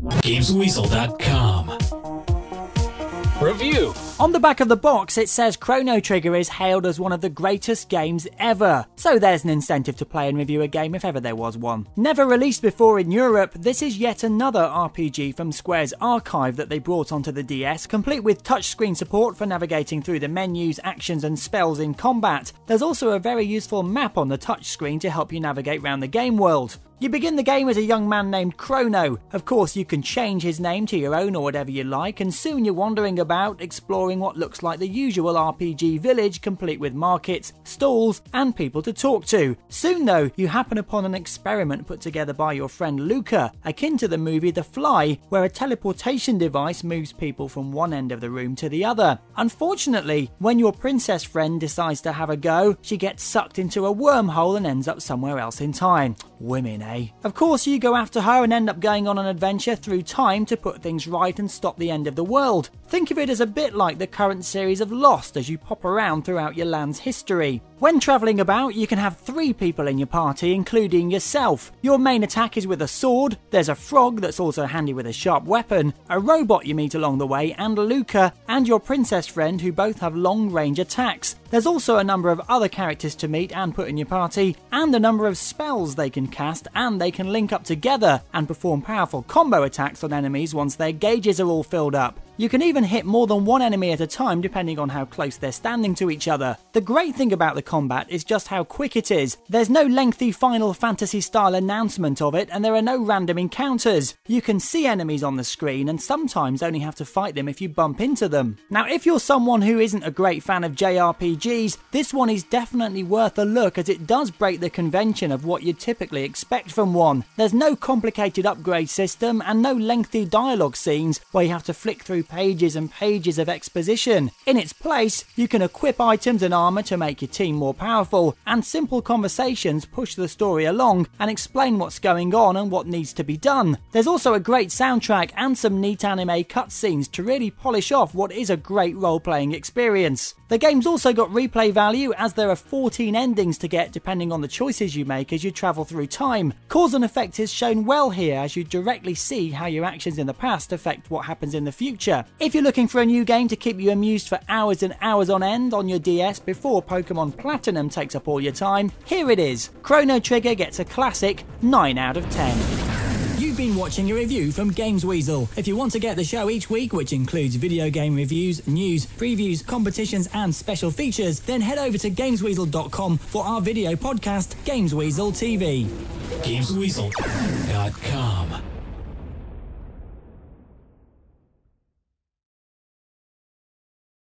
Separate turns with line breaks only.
GamesWeasel.com. Review.
On the back of the box it says Chrono Trigger is hailed as one of the greatest games ever, so there's an incentive to play and review a game if ever there was one. Never released before in Europe, this is yet another RPG from Square's archive that they brought onto the DS, complete with touchscreen support for navigating through the menus, actions and spells in combat. There's also a very useful map on the touchscreen to help you navigate around the game world. You begin the game as a young man named Chrono. Of course, you can change his name to your own or whatever you like, and soon you're wandering about, exploring what looks like the usual RPG village, complete with markets, stalls, and people to talk to. Soon though, you happen upon an experiment put together by your friend Luca, akin to the movie The Fly, where a teleportation device moves people from one end of the room to the other. Unfortunately, when your princess friend decides to have a go, she gets sucked into a wormhole and ends up somewhere else in time. Women, eh? Of course, you go after her and end up going on an adventure through time to put things right and stop the end of the world. Think of it as a bit like the current series of Lost as you pop around throughout your land's history. When travelling about, you can have 3 people in your party, including yourself. Your main attack is with a sword, there's a frog that's also handy with a sharp weapon, a robot you meet along the way, and Luca, and your princess friend who both have long-range attacks. There's also a number of other characters to meet and put in your party, and a number of spells they can cast, and they can link up together and perform powerful combo attacks on enemies once their gauges are all filled up. You can even hit more than one enemy at a time depending on how close they're standing to each other. The great thing about the combat is just how quick it is. There's no lengthy Final Fantasy style announcement of it, and there are no random encounters. You can see enemies on the screen and sometimes only have to fight them if you bump into them. Now if you're someone who isn't a great fan of JRPGs, this one is definitely worth a look as it does break the convention of what you'd typically expect from one. There's no complicated upgrade system and no lengthy dialogue scenes where you have to flick through pages and pages of exposition. In its place, you can equip items and armour to make your team more powerful, and simple conversations push the story along and explain what's going on and what needs to be done. There's also a great soundtrack and some neat anime cutscenes to really polish off what is a great role-playing experience. The game's also got replay value as there are 14 endings to get depending on the choices you make as you travel through time. Cause and effect is shown well here as you directly see how your actions in the past affect what happens in the future. If you're looking for a new game to keep you amused for hours and hours on end on your DS before Pokemon Platinum takes up all your time, here it is. Chrono Trigger gets a classic 9 out of 10. You've been watching a review from Games Weasel. If you want to get the show each week, which includes video game reviews, news, previews, competitions and special features, then head over to GamesWeasel.com for our video podcast, Games Weasel TV.
GamesWeasel.com.